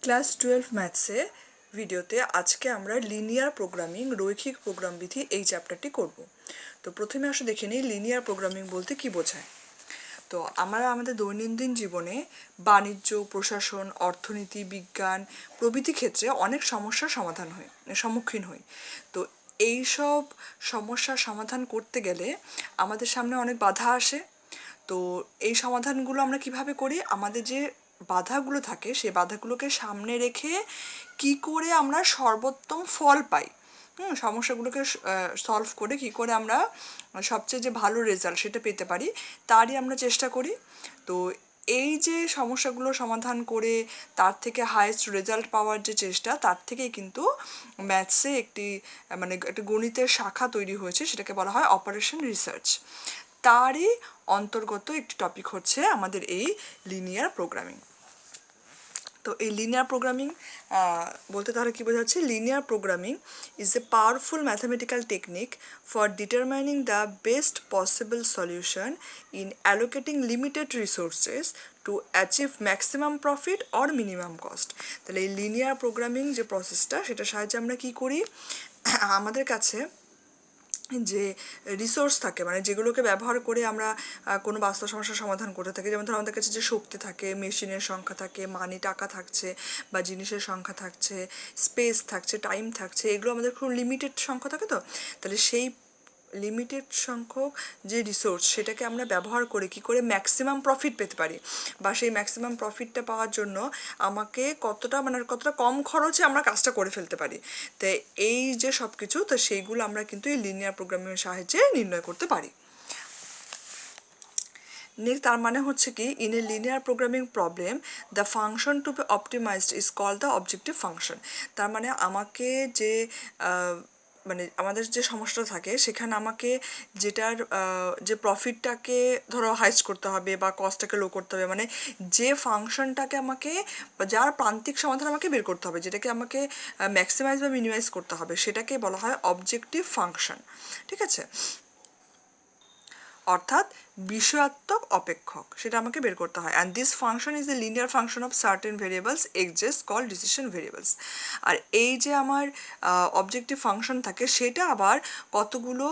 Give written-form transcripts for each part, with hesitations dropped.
Class 12 ম্যাথসে ভিডিওতে আজকে আমরা লিনিয়ার প্রোগ্রামিং রৈখিক প্রোগ্রাম বিধি এই চ্যাপ্টারটি করব। তো প্রথমে আসলে দেখে নিই লিনিয়ার প্রোগ্রামিং বলতে কি বোঝায়। তো আমরা আমাদের দৈনন্দিন জীবনে বাণিজ্য, প্রশাসন, অর্থনীতি, বিজ্ঞান প্রভৃতি ক্ষেত্রে অনেক সমস্যার সম্মুখীন হই। তো এই সব সমস্যার সমাধান করতে গেলে আমাদের সামনে অনেক বাধা আসে। তো এই সমাধানগুলো আমরা কিভাবে করি, আমাদের যে বাধাগুলো থাকে সেই বাধাগুলোকে সামনে রেখে কি করে আমরা সর্বোত্তম ফল পাই, সমস্যাগুলোকে সলভ করে কি করে আমরা সবচেয়ে যে ভালো রেজাল্ট সেটা পেতে পারি তারই আমরা চেষ্টা করি। তো এই যে সমস্যাগুলো সমাধান করে তার থেকে হায়েস্ট রেজাল্ট পাওয়ার যে চেষ্টা, তার থেকেই কিন্তু ম্যাথসে একটা গণিতের শাখা তৈরি হয়েছে, সেটাকে বলা হয় অপারেশন রিসার্চ। তারই অন্তর্গত একটি টপিক হচ্ছে আমাদের এই লিনিয়ার প্রোগ্রামিং। তো এই লিনিয়ার প্রোগ্রামিং বলতে তাহলে কী বোঝাচ্ছে, linear programming is a powerful mathematical technique for determining the best possible solution in allocating limited resources to achieve maximum profit or minimum cost. তাহলে এই লিনিয়ার প্রোগ্রামিং যে প্রসেসটা, সেটার সাহায্যে আমরা কী করি, আমাদের কাছে যে রিসোর্স থাকে, মানে যেগুলোকে ব্যবহার করে আমরা কোনো বাস্তব সমস্যার সমাধান করতে থাকি, যেমন ধরো আমাদের কাছে যে শক্তি থাকে, মেশিনের সংখ্যা থাকে, মানি টাকা থাকছে বা জিনিসের সংখ্যা থাকছে, স্পেস থাকছে, টাইম থাকছে, এগুলো আমাদের খুব লিমিটেড সংখ্যা থাকে। তো তাহলে সেই লিমিটেড সংখ্যক যে রিসোর্স সেটাকে আমরা ব্যবহার করে কি করে ম্যাক্সিমাম প্রফিট পেতে পারি, বা সেই ম্যাক্সিমাম প্রফিটটা পাওয়ার জন্য আমাকে কতটা কম খরচে আমরা কাজটা করে ফেলতে পারি। তো এই যে সব কিছু, তো সেইগুলো আমরা কিন্তু এই লিনিয়ার প্রোগ্রামিংয়ের সাহায্যে নির্ণয় করতে পারি। নেক্সট, তার মানে হচ্ছে কি, in a linear programming problem the function to be optimised is called the objective function. তার মানে আমাকে যে আমাদের যে সমস্যাটা থাকে সেখানে আমাকে যেটার যে প্রফিটটাকে ধরো হাইস্ট করতে হবে বা কস্টটাকে লো করতে হবে, মানে যে ফাংশনটাকে আমাকে যার প্রান্তিক সমাধান আমাকে বের করতে হবে, যেটাকে আমাকে ম্যাক্সিমাইজ বা মিনিমাইজ করতে হবে, সেটাকে বলা হয় অবজেক্টিভ ফাংশন। ঠিক আছে, অর্থাৎ বিষয়াত্মক অপেক্ষক, সেটা আমাকে বের করতে হয়। And this function is a linear function of certain variables exist call decision variables. আর এই যে আমার অবজেক্টিভ ফাংশন থাকে, সেটা আবার কতগুলো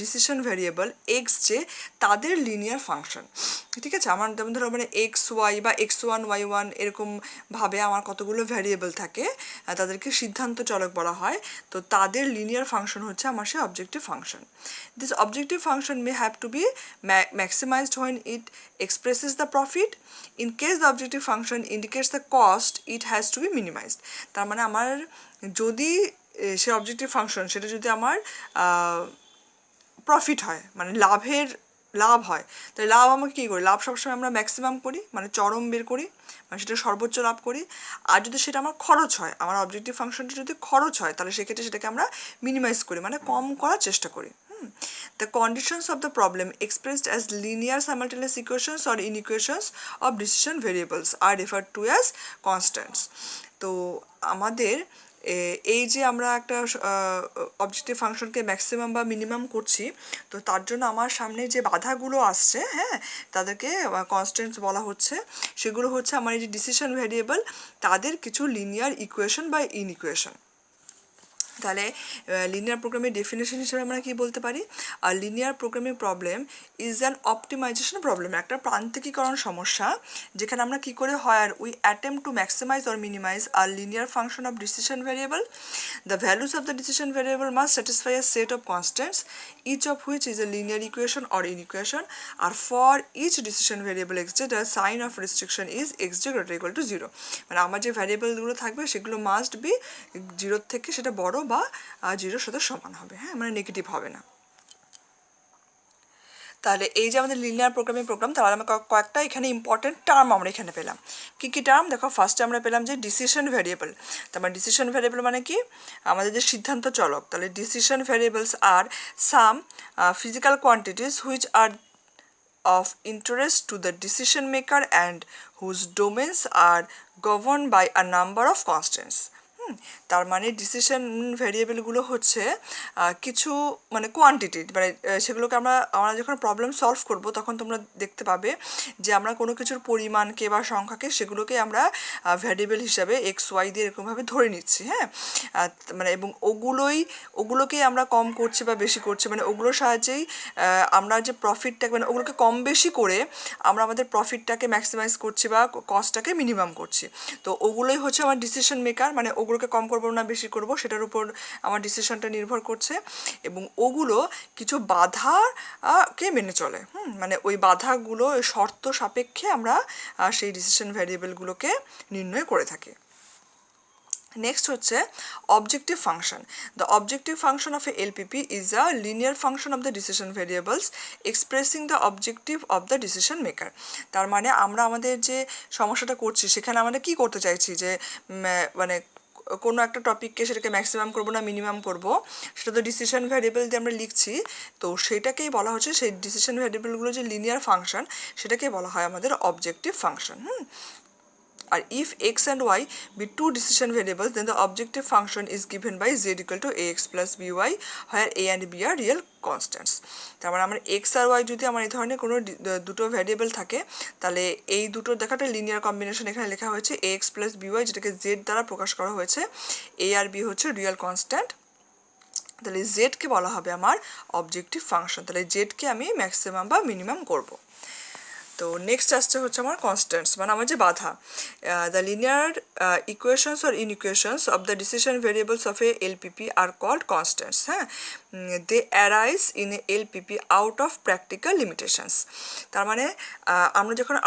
ডিসিশন ভেরিয়েবল এক্স যে তাদের লিনিয়ার ফাংশন। ঠিক আছে, আমার যেমন ধরো এক্স ওয়াই বা x1 y1 এরকমভাবে আমার কতগুলো ভ্যারিয়েবল থাকে, তাদেরকে সিদ্ধান্ত চলক বলা হয়। তো তাদের লিনিয়ার ফাংশন হচ্ছে আমার সেই objective function. This objective function may have to be maximized when it expresses the profit. In case the objective function indicates the cost, it has to be minimized. তার মানে আমার যদি সে অবজেক্টিভ ফাংশন সেটা যদি আমার প্রফিট হয়, মানে লাভ হয়, তাই লাভ আমাকে কী করি, লাভ সবসময় আমরা ম্যাক্সিমাম করি, মানে চরম বের করি, মানে সেটা সর্বোচ্চ লাভ করি। আর যদি সেটা আমার খরচ হয়, আমার অবজেক্টিভ ফাংশনটা যদি খরচ হয়, তাহলে সেক্ষেত্রে সেটাকে আমরা মিনিমাইজ করি, মানে কম করার চেষ্টা করি। The conditions of the problem expressed as linear simultaneous equations or inequations of decision variables are referred to as constants. তো আমাদের এই যে আমরা একটা অবজেক্টিভ ফাংশনকে ম্যাক্সিমাম বা মিনিমাম করছি, তো তার জন্য আমার সামনে যে বাধাগুলো আসছে, হ্যাঁ, তাদেরকে কনস্ট্যান্টস বলা হচ্ছে। সেগুলো হচ্ছে আমার এই যে ডিসিশন ভ্যারিয়েবল, তাদের কিছু লিনিয়ার ইকুয়েশন বা ইনইকুয়েশন। তাহলে লিনিয়ার প্রোগ্রামের ডেফিনেশন হিসেবে আমরা কি বলতে পারি, আর linear programming problem is an optimisation problem, একটা প্রান্তিকীকরণ সমস্যা, যেখানে আমরা কি করে হয় আর we attempt to maximise or minimise a linear function of decision variable. The values of the decision variable must satisfy a set of constants each of which is a linear equation or inequation, আর for each decision variable X Z আর sign of restriction is X J greater equal to 0। মানে আমার যে ভ্যারিয়েবলগুলো থাকবে সেগুলো must be 0 থেকে সেটা বড় বা 0-র সাথে সমান হবে, হ্যাঁ, মানে নেগেটিভ হবে না। তাহলে এই যে আমাদের লিনিয়ার প্রোগ্রামিং প্রোগ্রাম, তাহলে আমরা কয়েকটা এখানে ইম্পর্টেন্ট টার্ম আমরা এখানে পেলাম। কী কী টার্ম দেখো, ফার্স্টে আমরা পেলাম যে ডিসিশন ভ্যারিয়েবল। তার মানে ডিসিশন ভ্যারিয়েবল মানে কি, আমাদের যে সিদ্ধান্ত চলক। তাহলে decision variables are some physical quantities which are of interest to the decision maker and whose domains are governed by a number of constants. তার মানে ডিসিশন ভ্যারিয়েবলগুলো হচ্ছে কিছু মানে কোয়ান্টিটি, মানে সেগুলোকে আমরা যখন প্রবলেম সলভ করব তখন তোমরা দেখতে পাবে যে আমরা কোনো কিছুর পরিমাণকে বা সংখ্যাকে সেগুলোকে আমরা ভ্যারিয়েবল হিসাবে এক্স ওয়াই দিয়ে এরকমভাবে ধরে নিচ্ছি। হ্যাঁ, মানে এবং ওগুলোকেই আমরা কম করছি বা বেশি করছি, মানে ওগুলোর সাহায্যেই আমরা যে প্রফিটটা, মানে ওগুলোকে কম বেশি করে আমরা আমাদের প্রফিটটাকে ম্যাক্সিমাইজ করছি বা কস্টটাকে মিনিমাম করছি। তো ওগুলোই হচ্ছে আমার ডিসিশন মেকার, মানে ওগুলোকে কম করবো না বেশি করব সেটার উপর আমার ডিসিশনটা নির্ভর করছে। এবং ওগুলো কিছু বাধা কে মেনে চলে, মানে ওই বাধাগুলো শর্ত সাপেক্ষে আমরা সেই ডিসিশন ভ্যারিয়েবলগুলোকে নির্ণয় করে থাকি। নেক্সট হচ্ছে objective function. The objective function of a LPP is a linear function of the decision variables expressing the objective of the decision maker. তার মানে আমরা আমাদের যে সমস্যাটা করছি সেখানে আমরা কি করতে চাইছি, যে মানে কোনো একটা টপিককে সেটাকে ম্যাক্সিমাম করবো না মিনিমাম করব, সেটা তো ডিসিশন ভ্যারিয়েবল দিয়ে আমরা লিখছি। তো সেটাকেই বলা হচ্ছে, সেই ডিসিশন ভ্যারিয়েবলগুলো যে লিনিয়ার ফাংশন সেটাকেই বলা হয় আমাদের অবজেক্টিভ ফাংশন। আর if x and y be two decision variables, then the objective function is given by z equal to ax plus by, where a and b are real constants. তার মানে আমার x আর y যদি আমার এই ধরনের কোনো দুটো ভ্যারিয়েবল থাকে, তাহলে এই দুটো দেখাটা লিনিয়ার কম্বিনেশন এখানে লেখা হয়েছে ax plus by, যেটাকে z দ্বারা প্রকাশ করা হয়েছে। a আর b হচ্ছে রিয়েল কনস্ট্যান্ট, তাহলে জেডকে বলা হবে আমার অবজেক্টিভ ফাংশন। তাহলে জেডকে আমি ম্যাক্সিমাম বা মিনিমাম করব। তো নেক্সট আসছে হচ্ছে আমার কনস্ট্যান্টস, মানে আমার যে বাধা। The linear equations or inequations of the decision variables of a LPP are called constants. হ্যাঁ, they arise in a LPP out of practical limitations. তার মানে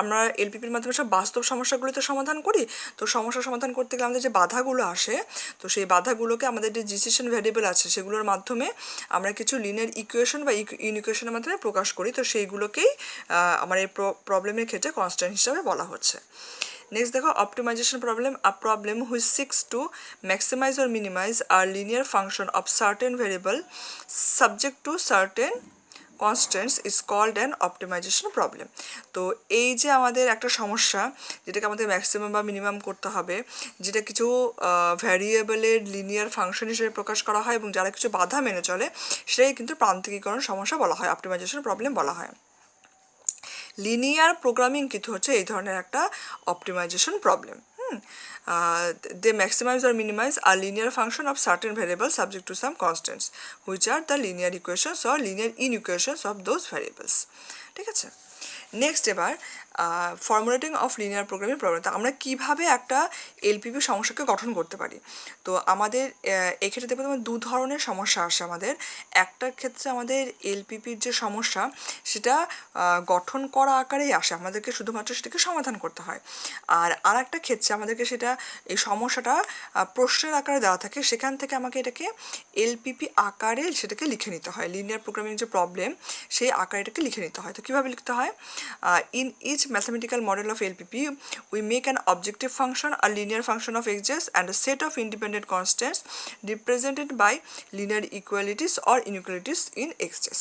আমরা এলপিপির মাধ্যমে সব বাস্তব সমস্যাগুলো তো সমাধান করি, তো সমস্যা সমাধান করতে গেলে আমাদের যে বাধাগুলো আসে, তো সেই বাধাগুলোকে আমাদের যে ডিসিশন ভেরিয়েবল আছে সেগুলোর মাধ্যমে আমরা কিছু লিনিয়ার ইকুয়েশন বা ইনইকুয়েশনের মাধ্যমে প্রকাশ করি। তো সেইগুলোকেই আমার এই প্রবলেমের ক্ষেত্রে কনস্ট্যান্ট হিসাবে বলা হচ্ছে। নেক্সট দেখো optimisation problem. A problem which seeks to maximise or minimise a linear function of certain variable subject to certain constants is called an optimisation problem. তো এই যে আমাদের একটা সমস্যা, যেটাকে আমাদের ম্যাক্সিমাম বা মিনিমাম করতে হবে, যেটা কিছু ভ্যারিয়েবলের লিনিয়ার ফাংশন হিসেবে প্রকাশ করা হয় এবং যারা কিছু বাধা মেনে চলে, সেটাই কিন্তু প্রান্তিকীকরণ সমস্যা বলা হয়, অপটিমাইজেশন প্রবলেম বলা হয়। লিনিয়ার প্রোগ্রামিং কিন্তু হচ্ছে এই ধরনের একটা optimisation problem. They maximize or minimize a linear function of certain variables subject to some constants, which are the linear equations or linear inequations of those variables. ঠিক আছে, next এবার formulating of linear programming problem. আমরা কীভাবে একটা LPP সমস্যাকে গঠন করতে পারি। তো আমাদের এক্ষেত্রে দেখবো দু ধরনের সমস্যা আসে আমাদের। একটার ক্ষেত্রে আমাদের এলপিপির যে সমস্যা সেটা গঠন করা আকারেই আসে, আমাদেরকে শুধুমাত্র সেটাকে সমাধান করতে হয়। আর একটা ক্ষেত্রে আমাদেরকে সেটা এই সমস্যাটা প্রশ্নের আকারে দেওয়া থাকে, সেখান থেকে আমাকে এটাকে এলপিপি আকারে সেটাকে লিখে নিতে হয়। লিনিয়ার প্রোগ্রামিং যে প্রবলেম সেই আকারে এটাকে লিখে নিতে হয়। তো কীভাবে লিখতে হয়? In each mathematical model of LPP, we make an objective function, a linear function of x's, and a set of independent constants represented by linear equalities or inequalities in x's.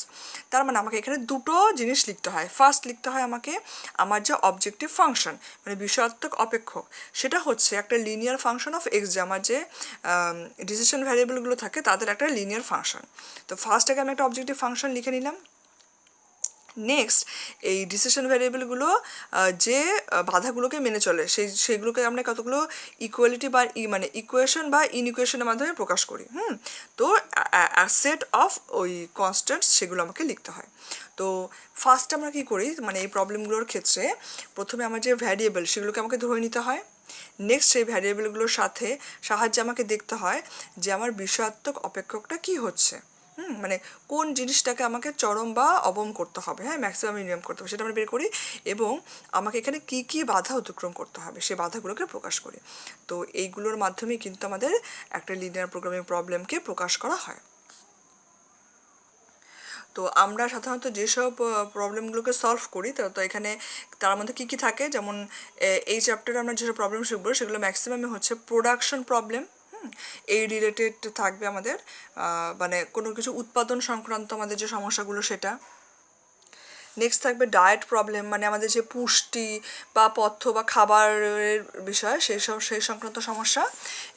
তার মানে আমাকে এখানে দুটো জিনিস লিখতে হয়। ফার্স্ট লিখতে হয় আমাকে আমার যে অবজেক্টিভ ফাংশন, মানে বিষয়াত্মক অপেক্ষক, সেটা হচ্ছে একটা লিনিয়ার ফাংশন অফ এক্স, যে আমার যে ডিসিশন ভ্যারিয়েবলগুলো থাকে তাদের একটা লিনিয়ার ফাংশন। তো ফার্স্ট আগে আমি একটা অবজেক্টিভ ফাংশন লিখে নিলাম। নেক্সট এই ডিসিশন ভ্যারিয়েবলগুলো যে বাধাগুলোকে মেনে চলে সেইগুলোকে আমরা কতগুলো ইকুয়ালিটি বা মানে ইকুয়েশন বা ইনইকুয়েশনের মাধ্যমে প্রকাশ করি। তো সেট অফ ওই কনস্ট্যান্টস সেগুলো আমাকে লিখতে হয়। তো ফার্স্ট আমরা কী করি, মানে এই প্রবলেমগুলোর ক্ষেত্রে প্রথমে আমার যে ভ্যারিয়েবল সেগুলোকে আমাকে ধরে নিতে হয়। নেক্সট সেই ভ্যারিয়েবলগুলোর সাহায্যে আমাকে দেখতে হয় যে আমার বিষয়াত্মক অপেক্ষকটা কী হচ্ছে, মানে কোন জিনিসটাকে আমাকে চরম বা অবম করতে হবে, হ্যাঁ ম্যাক্সিমাম মিনিমাম করতে হবে, সেটা আমরা বের করি এবং আমাকে এখানে কী কী বাধা অতিক্রম করতে হবে সেই বাধাগুলোকে প্রকাশ করি। তো এইগুলোর মাধ্যমে কিন্তু আমাদের একটা লিনিয়ার প্রোগ্রামিং প্রবলেমকে প্রকাশ করা হয়। তো আমরা সাধারণত যেসব প্রবলেমগুলোকে সলভ করি, তো এখানে তার মধ্যে কী কী থাকে, যেমন এই চ্যাপ্টারে আমরা যেসব প্রবলেম শিখবো সেগুলো ম্যাক্সিমামে হচ্ছে প্রোডাকশন প্রবলেম, এই রিলেটেড থাকবে আমাদের, মানে কোনো কিছু উৎপাদন সংক্রান্ত আমাদের যে সমস্যাগুলো সেটা। নেক্সট থাকবে ডায়েট প্রবলেম, মানে আমাদের যে পুষ্টি বা পথ্য বা খাবারের বিষয় সেই সংক্রান্ত সমস্যা।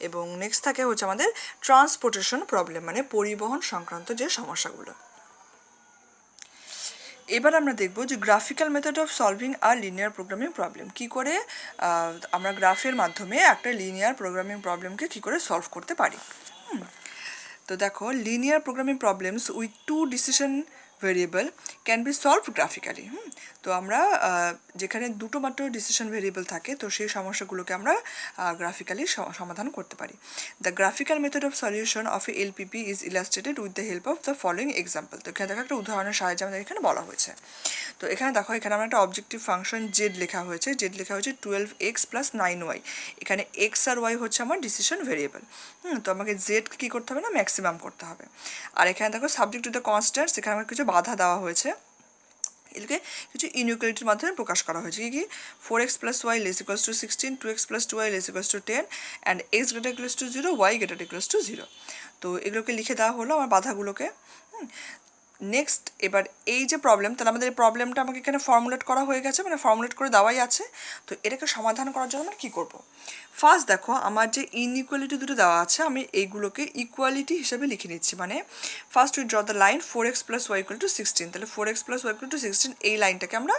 এবং নেক্সট থাকে হচ্ছে আমাদের ট্রান্সপোর্টেশন প্রবলেম, মানে পরিবহন সংক্রান্ত যে সমস্যাগুলো। এবার আমরা দেখব যে graphical method of solving a linear programming problem, কী করে আমরা গ্রাফের মাধ্যমে একটা লিনিয়ার প্রোগ্রামিং প্রবলেমকে কী করে সলভ করতে পারি। তো দেখো, linear programming problems with two decision variable can be solve graphically. তো আমরা যেখানে দুটো মাত্র ডিসিশন ভেরিয়েবল থাকে, তো সেই সমস্যাগুলোকে আমরা গ্রাফিক্যালি সমাধান করতে পারি। The graphical method of solution of a LPP is illustrated with the help of the following example. তো এখানে দেখো একটা উদাহরণের সাহায্যে আমাদের এখানে বলা হয়েছে। তো এখানে দেখো, এখানে আমরা একটা অবজেক্টিভ ফাংশন জেড লেখা হয়েছে, 12x + 9y। এখানে এক্স আর ওয়াই হচ্ছে আমার ডিসিশন ভেরিয়েবল। তো আমাকে জেড কী করতে হবে না, ম্যাক্সিমাম করতে হবে। আর এখানে দেখো সাবজেক্ট টু দ্য কনস্ট্যান্টস, এখানে আমার কিছু বাধা দেওয়া হয়েছে, এগুলোকে কিছু ইনইকুয়ালিটির মাধ্যমে প্রকাশ করা হয়েছে। কি 4x + y = 16, 2x + 2y = 10, and x > 0, y > 0। তো এগুলোকে লিখে দেওয়া হলো আমার বাধাগুলোকে। নেক্সট, এবার এই যে প্রবলেম, তাহলে আমাদের এই প্রবলেমটা আমাকে এখানে ফর্মুলেট করা হয়ে গেছে, মানে ফর্মুলেট করে দেওয়াই আছে। তো এটাকে সমাধান করার জন্য আমরা কী করব? ফার্স্ট দেখো, আমার যে ইনইকুয়ালিটি দুটো দেওয়া আছে, আমি এইগুলোকে ইকুয়ালিটি হিসেবে লিখে নিচ্ছি। মানে first we draw the line 4x + y = 16। তাহলে 4x + y = 16, এই লাইনটাকে আমরা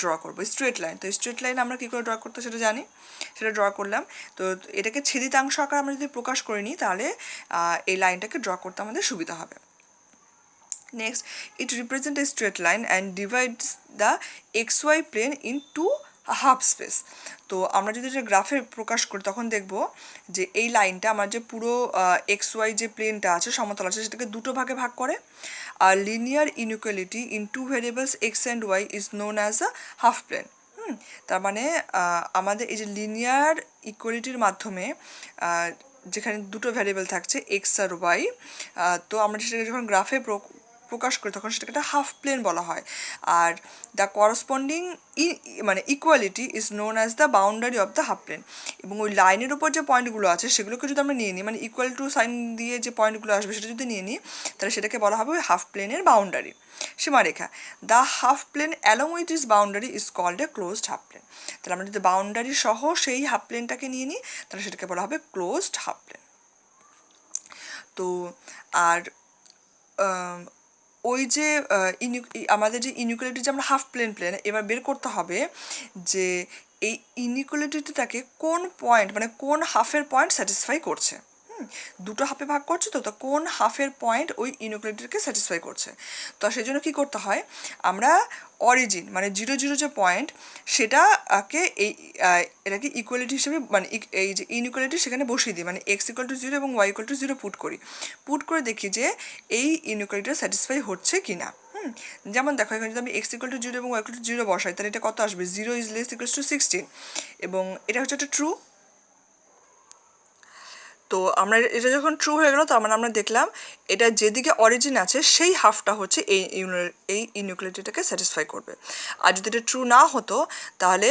ড্র করবো, স্ট্রেট লাইন। তো স্ট্রেট লাইন আমরা কী করে ড্র করতে সেটা জানি, সেটা ড্র করলাম। তো এটাকে ছেদিতাংশ আকারে আমরা যদি প্রকাশ করে নিই, তাহলে এই লাইনটাকে ড্র করতে আমাদের সুবিধা হবে। Next, it represents a straight line and divides the xy plane in two half space. তো আমরা যদি এটা গ্রাফে প্রকাশ করি, তখন দেখব যে এই লাইনটা আমার যে পুরো এক্স ওয়াই যে প্লেনটা আছে, সমতল আছে, সেটাকে দুটো ভাগে ভাগ করে। আর linear inequality in two variables x and y is known as a half plane. তার মানে আমাদের এই যে লিনিয়ার ইকুয়ালিটির মাধ্যমে যেখানে দুটো ভ্যারিয়েবল থাকছে এক্স আর ওয়াই, তো আমরা সেটাকে যখন গ্রাফে প্রকাশ করি, তখন সেটাকে একটা হাফ প্লেন বলা হয়। আর দ্য করসপন্ডিং মানে equality is known as the boundary of the half plane. এবং ওই লাইনের উপর যে পয়েন্টগুলো আছে, সেগুলোকে যদি আমরা নিয়ে নিই, মানে ইকুয়াল টু সাইন দিয়ে যে পয়েন্টগুলো আসবে, সেটা যদি নিয়ে নিই, তাহলে সেটাকে বলা হবে ওই হাফ প্লেনের বাউন্ডারি, সীমারেখা। The half plane along with this boundary is called a closed half plane. তাহলে আমরা যদি বাউন্ডারি সহ সেই হাফ প্লেনটাকে নিয়ে নিই, তাহলে সেটাকে বলা হবে ক্লোজড হাফ প্লেন। তো আর ওই যে আমাদের যে ইনইকুয়ালিটি, যে আমরা হাফ প্লেন এবার বের করতে হবে যে এই ইনইকুয়ালিটিটাকে কোন পয়েন্ট, মানে কোন হাফের পয়েন্ট স্যাটিসফাই করছে। দুটো হাফে ভাগ করছে, তো কোন হাফের পয়েন্ট ওই ইনইকুয়ালিটিকে স্যাটিসফাই করছে। তো সেই জন্য কী করতে হয়, আমরা অরিজিন মানে 0 যে পয়েন্ট, সেটাকে এটাকে ইকুয়ালিটি হিসেবে, মানে এই যে ইনইকুয়ালিটি সেখানে বসিয়ে দিই, মানে x = 0 এবং y = 0 পুট করে দেখি যে এই ইনইকুয়ালিটিটা স্যাটিসফাই হচ্ছে কি না। যেমন দেখো, এখানে যদি আমি x = 0 এবং y = 0 বসাই, তাহলে এটা কত আসবে, 0 = 16, এবং এটা হচ্ছে একটা ট্রু। তো আমরা এটা যখন ট্রু হয়ে গেল, তার মানে আমরা দেখলাম এটা যেদিকে অরিজিন আছে সেই হাফটা হচ্ছে এই ইনইকুয়ালিটিটাকে স্যাটিসফাই করবে। আর যদি এটা ট্রু না হতো, তাহলে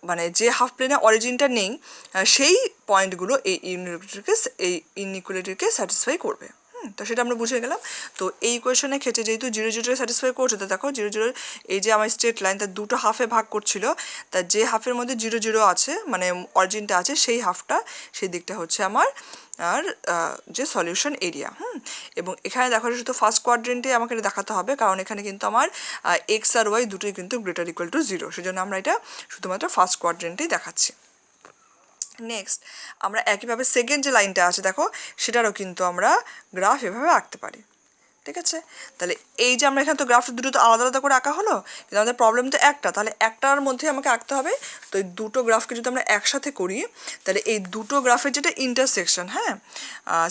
মানে যে হাফ প্লেনে অরিজিনটা নেই, সেই পয়েন্টগুলো এই ইনইকুয়ালিটিকে স্যাটিসফাই করবে। তো সেটা আমরা বুঝে গেলাম। তো এই কোয়েশনের ক্ষেত্রে যেহেতু 0 স্যাটিসফাই করছে, তো দেখো 0 এই যে আমার স্ট্রেট লাইন, তার দুটো হাফে ভাগ করছিল, তার যে হাফের মধ্যে 0 আছে, মানে অরিজিনটা আছে, সেই হাফটা, সেই দিকটা হচ্ছে আমার আর যে সলিউশন এরিয়া। এবং এখানে দেখো, শুধু ফার্স্ট কোয়াড্রেন্টে আমাকে এটা দেখাতে হবে, কারণ এখানে কিন্তু আমার এক্স আর ওয়াই দুটোই কিন্তু > 0, সেজন্য আমরা এটা শুধুমাত্র ফার্স্ট কোয়াড্রেন্টেই দেখাচ্ছি। নেক্সট, আমরা একইভাবে সেকেন্ড যে লাইনটা আছে দেখো, সেটারও কিন্তু আমরা গ্রাফ এভাবে আঁকতে পারি। ঠিক আছে, তাহলে এই যে আমরা এখানে তো গ্রাফ দুটো তো আলাদা আলাদা করে আঁকা হলো, কিন্তু আমাদের প্রবলেম তো একটা, তাহলে একটার মধ্যে আমাকে আঁকতে হবে। তো এই দুটো গ্রাফকে যদি আমরা একসাথে করি, তাহলে এই দুটো গ্রাফের যেটা ইন্টারসেকশন, হ্যাঁ,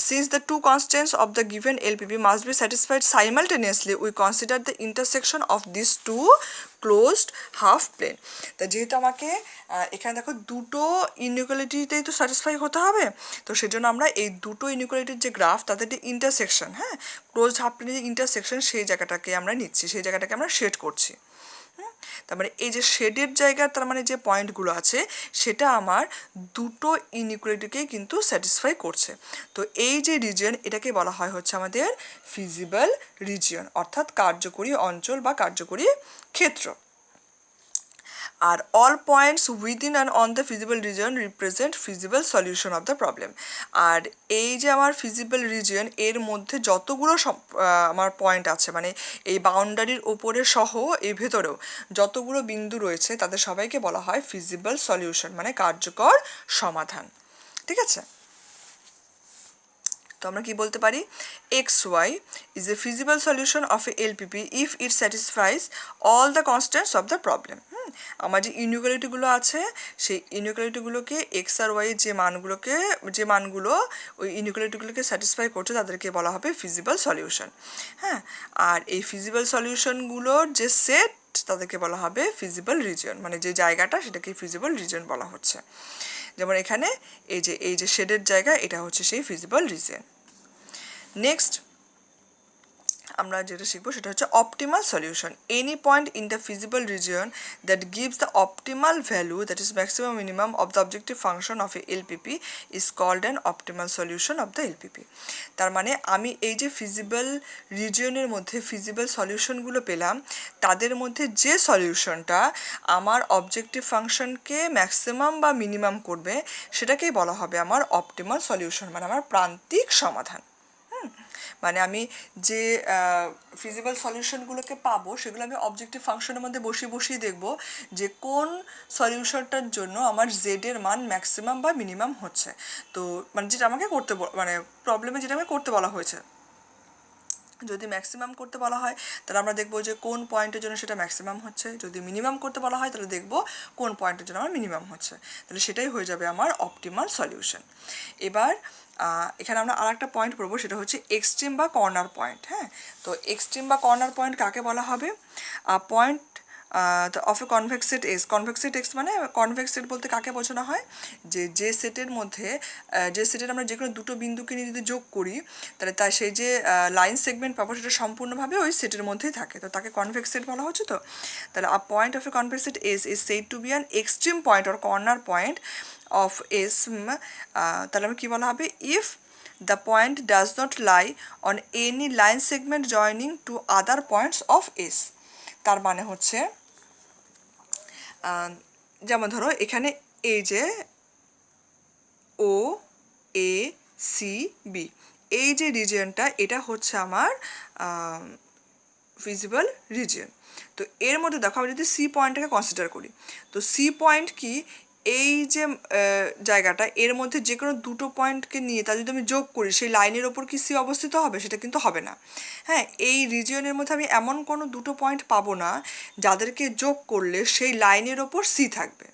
since the two constants of the given LPP must be satisfied simultaneously, we consider the intersection of this two closed half plane. তা যেহেতু আমাকে এখানে দেখো দুটো ইনইকুয়ালিটিতেই তো স্যাটিসফাই হতে হবে, তো সেজন্য আমরা এই দুটো ইনইকুয়ালিটির যে গ্রাফ, তাদের যে ইন্টারসেকশন, হ্যাঁ, ক্লোজড হাফ প্লেনের যে ইন্টারসেকশন, সেই জায়গাটাকে আমরা নিচ্ছি, সেই জায়গাটাকে আমরা শেড করছি। তার মানে এই যে শেডের জায়গার তার মানে যে পয়েন্টগুলো আছে সেটা আমার দুটো ইনইকুয়ালিটিকেই কিন্তু স্যাটিসফাই করছে। তো এই যে রিজিয়ন এটাকে বলা হয় হচ্ছে আমাদের ফিজিবল রিজিয়ন, অর্থাৎ কার্যকরী অঞ্চল বা কার্যকরী ক্ষেত্র। আর all points within and on the feasible region represent feasible solution of the problem. আর এই যে আমার ফিজিবল রিজিয়ন এর মধ্যে যতগুলো আমার পয়েন্ট আছে, মানে এই বাউন্ডারির ওপরে সহ এই ভেতরেও যতগুলো বিন্দু রয়েছে তাদের সবাইকে বলা হয় ফিজিবল সলিউশন, মানে কার্যকর সমাধান। ঠিক আছে, তো আমরা কি বলতে পারি, xy is a feasible solution of a LPP if it satisfies all the constants of the problem. আমার যে ইনইকুয়ালিটিগুলো আছে সেই ইনইকুয়ালিটিগুলোকে এক্স আর ওয়াই যে মানগুলো ওই ইনইকুয়ালিটিগুলোকে স্যাটিসফাই করছে তাদেরকে বলা হবে ফিজিবল সলিউশন। হ্যাঁ, আর এই ফিজিবল সলিউশনগুলোর যে সেট তাদেরকে বলা হবে ফিজিবল রিজিয়ন, মানে যে জায়গাটা সেটাকে ফিজিবল রিজিয়ন বলা হচ্ছে। যেমন এখানে এই যে শেডের জায়গা এটা হচ্ছে সেই ফিজিবল রিজিয়ন। নেক্সট আমরা যেটা শিখবো সেটা হচ্ছে optimal solution. Any point in the feasible region that gives the optimal value that is maximum minimum of the objective function of a LPP is called an optimal solution of the LPP. তার মানে আমি এই যে feasible রিজিয়নের মধ্যে feasible সলিউশনগুলো পেলাম, তাদের মধ্যে যে সলিউশনটা আমার অবজেক্টিভ ফাংশনকে ম্যাক্সিমাম বা মিনিমাম করবে সেটাকেই বলা হবে আমার অপটিমাল সলিউশন, মানে আমার প্রান্তিক সমাধান। মানে আমি যে ফিজিবল সলিউশনগুলোকে পাবো সেগুলো আমি অবজেক্টিভ ফাংশনের মধ্যে বসিয়ে দেখব যে কোন সলিউশনটার জন্য আমার জেডের মান ম্যাক্সিমাম বা মিনিমাম হচ্ছে। তো মানে যেটা আমাকে করতে মানে প্রবলেমে যেটা আমাকে করতে বলা হয়েছে, যদি ম্যাক্সিমাম করতে বলা হয় তাহলে আমরা দেখব যে কোন পয়েন্টের জন্য সেটা ম্যাক্সিমাম হচ্ছে, যদি মিনিমাম করতে বলা হয় তাহলে দেখব কোন পয়েন্টের জন্য আমার মিনিমাম হচ্ছে, তাহলে সেটাই হয়ে যাবে আমার অপটিমাল সলিউশন। এবার এখানে আমরা আর একটা পয়েন্ট পড়বো, সেটা হচ্ছে এক্সট্রিম বা কর্নার পয়েন্ট। হ্যাঁ, তো এক্সট্রিম বা কর্নার পয়েন্ট কাকে বলা হবে, point of a convex set S. Convex set x মানে কনভেক্স সেট বলতে কাকে বোঝানো হয়, যে সেটের মধ্যে যে সেটের আমরা যে কোনো দুটো বিন্দুকে নিয়ে যদি যোগ করি তাহলে তাই সেই যে লাইন সেগমেন্ট পাবো সেটা সম্পূর্ণভাবে ওই সেটের মধ্যেই থাকে, তো তাকে কনভেক্স সেট বলা হচ্ছে। তো তাহলে a point of a convex set S is said to be an extreme point or corner point of S. তাহলে আমি কী বলা হবে, if the point does not lie on any line segment joining to other points of S। তার মানে হচ্ছে যেমন ধরো এখানে এই যে ও এ সি বি এই যে রিজিয়নটা এটা হচ্ছে আমার ফিজিবল রিজিয়ন। তো এর মধ্যে দেখো আমি যদি সি পয়েন্টটাকে কনসিডার করি, তো সি পয়েন্ট কি, এই যে জায়গাটা এর মধ্যে যে কোনো দুটো পয়েন্টকে নিয়ে তা যদি আমি যোগ করি সেই লাইনের ওপর কি সি অবস্থিত হবে, সেটা কিন্তু হবে না। হ্যাঁ, এই রিজিয়নের মধ্যে আমি এমন কোনো দুটো পয়েন্ট পাবো না যাদেরকে যোগ করলে সেই লাইনের ওপর সি থাকবে,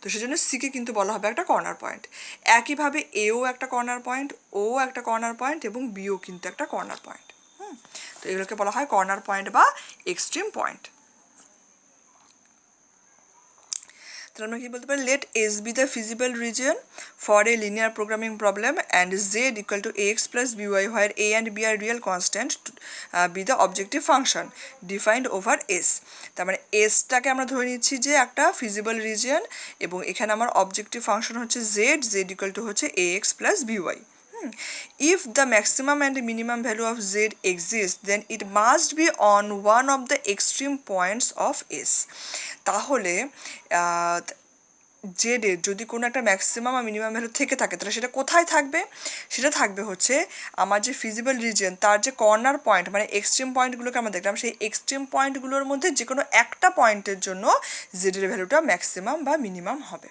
তো সেজন্য সিকে কিন্তু বলা হবে একটা কর্নার পয়েন্ট। একইভাবে এও একটা কর্নার পয়েন্ট, ও একটা কর্নার পয়েন্ট এবং বিও কিন্তু একটা কর্নার পয়েন্ট। তো এগুলোকে বলা হয় কর্নার পয়েন্ট বা এক্সট্রিম পয়েন্ট। তাহলে আমরা কি বলতে পারি, let S be the feasible region for a linear programming problem and Z equal to X plus B Y where A and B are real constant be the objective function defined over S. তার মানে এসটাকে আমরা ধরে নিচ্ছি যে একটা feasible region এবং এখানে আমার অবজেক্টিভ ফাংশন হচ্ছে জেড ইকুয়াল টু হচ্ছে a x plus b y. If the maximum and minimum value of z exists, then it must be on one of the extreme points of S. তাহলে জেডের যদি কোনো একটা maximum আর minimum value থেকে থাকে তাহলে সেটা কোথায় থাকবে, সেটা থাকবে হচ্ছে আমার যে ফিজিবল রিজিয়ন তার যে কর্নার পয়েন্ট মানে এক্সট্রিম পয়েন্টগুলোকে আমরা দেখলাম, সেই এক্সট্রিম পয়েন্টগুলোর মধ্যে যে কোনো একটা পয়েন্টের জন্য জেডের ভ্যালুটা ম্যাক্সিমাম বা মিনিমাম হবে।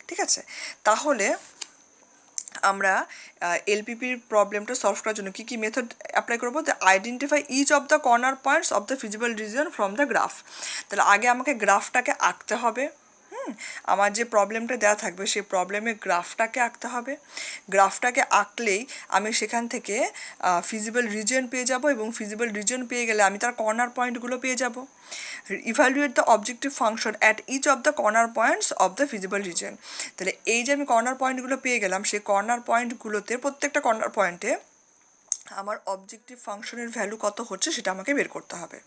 ঠিক আছে, তাহলে আমরা এলপিপির প্রবলেমটা সলভ করার জন্য কী কী মেথড অ্যাপ্লাই করবো, the identify each of the corner points of the feasible region from the graph. তাহলে আগে আমাকে গ্রাফটাকে আঁকতে হবে। আমার যে প্রবলেমটা দেওয়া থাকবে সেই প্রবলেমের গ্রাফটাকে আঁকতে হবে। গ্রাফটাকে আঁকলেই আমি সেখান থেকে ফিজিবল রিজিয়ন পেয়ে যাব এবং ফিজিবল রিজিয়ন পেয়ে গেলে আমি তার কর্নার পয়েন্টগুলো পেয়ে যাব। Evaluate the objective function at each of the corner points of the feasible region. তাহলে এই যে আমি কর্নার পয়েন্টগুলো পেয়ে গেলাম, সেই কর্নার পয়েন্টগুলোতে প্রত্যেকটা কর্নার পয়েন্টে আমার অবজেক্টিভ ফাংশনের ভ্যালু কত হচ্ছে সেটা আমাকে বের করতে হবে।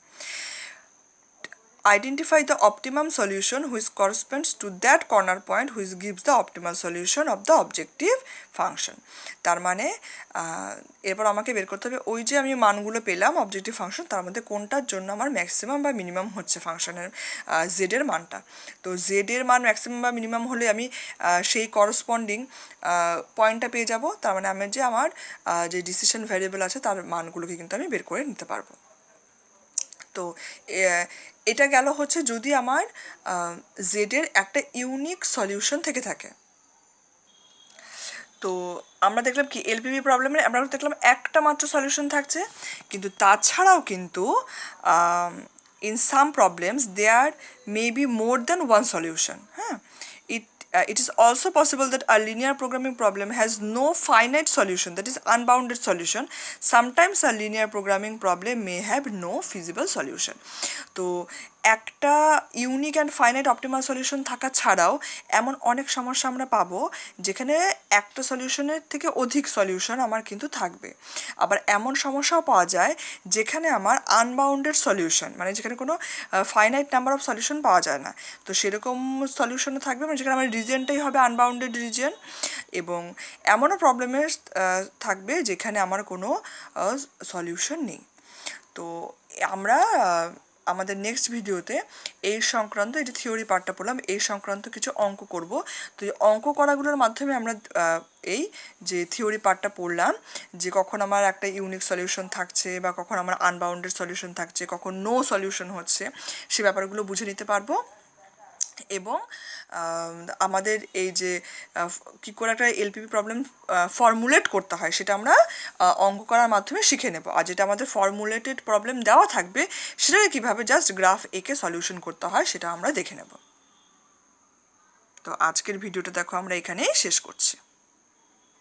identify the optimum solution which corresponds to that corner point which gives the optimal solution of the objective function. তার মানে এরপর আমাকে বের করতে হবে ওই যে আমি মানগুলো পেলাম অবজেক্টিভ ফাংশন তার মধ্যে কোনটার জন্য আমার ম্যাক্সিমাম বা মিনিমাম হচ্ছে ফাংশনের জেড এর মানটা। তো জেড এর মান ম্যাক্সিমাম বা মিনিমাম হলে আমি সেই করসপন্ডিং পয়েন্টটা পেয়ে যাব। তার মানে আমি যে আমার যে ডিসিশন ভ্যারিয়েবল আছে তার মানগুলোকে কিন্তু আমি বের করে নিতে পারবো। তো এটা গেল হচ্ছে যদি আমার জেডের একটা ইউনিক সলিউশন থেকে থাকে। তো আমরা দেখলাম কি এলপিপি প্রবলেমে আমরা দেখলাম একটা মাত্র সলিউশন থাকছে, কিন্তু তাছাড়াও কিন্তু in some problems there may be more than one solution. হ্যাঁ, it is also possible that a linear programming problem has no finite solution, that is unbounded solution. Sometimes a linear programming problem may have no feasible solution. তো একটা unique and finite optimal solution থাকা ছাড়াও এমন অনেক সমস্যা আমরা পাবো যেখানে একটা সলিউশনের থেকে অধিক সলিউশন আমার কিন্তু থাকবে। আবার এমন সমস্যাও পাওয়া যায় যেখানে আমার আনবাউন্ডেড সলিউশন, মানে যেখানে কোনো ফাইনাইট নাম্বার অফ সলিউশন পাওয়া যায় না। তো সেরকম সলিউশনও থাকবে, মানে যেখানে আমার রিজিয়নটাই হবে আনবাউন্ডেড রিজিয়ন। এবং এমনও প্রবলেমের থাকবে যেখানে আমার কোনো সলিউশন নেই। তো আমরা আমাদের নেক্সট ভিডিওতে এই সংক্রান্ত, এই যে থিওরি পার্টটা পড়লাম এই সংক্রান্ত কিছু অঙ্ক করব। তো এই অঙ্ক করাগুলোর মাধ্যমে আমরা এই যে থিওরি পার্টটা পড়লাম যে কখন আমার একটা ইউনিক সলিউশন থাকছে বা কখন আমার আনবাউন্ডেড সলিউশন থাকছে, কখন নো সলিউশন হচ্ছে, সে ব্যাপারগুলো বুঝে নিতে পারবো। এবং আমাদের এই যে কী করে একটা এলপিপি প্রবলেম ফর্মুলেট করতে হয় সেটা আমরা অঙ্ক করার মাধ্যমে শিখে নেব। আর যেটা আমাদের ফর্মুলেটেড প্রবলেম দেওয়া থাকবে সেটাকে কীভাবে জাস্ট গ্রাফ এঁকে সলিউশন করতে হয় সেটা আমরা দেখে নেব। তো আজকের ভিডিওটা দেখো আমরা এখানেই শেষ করছি।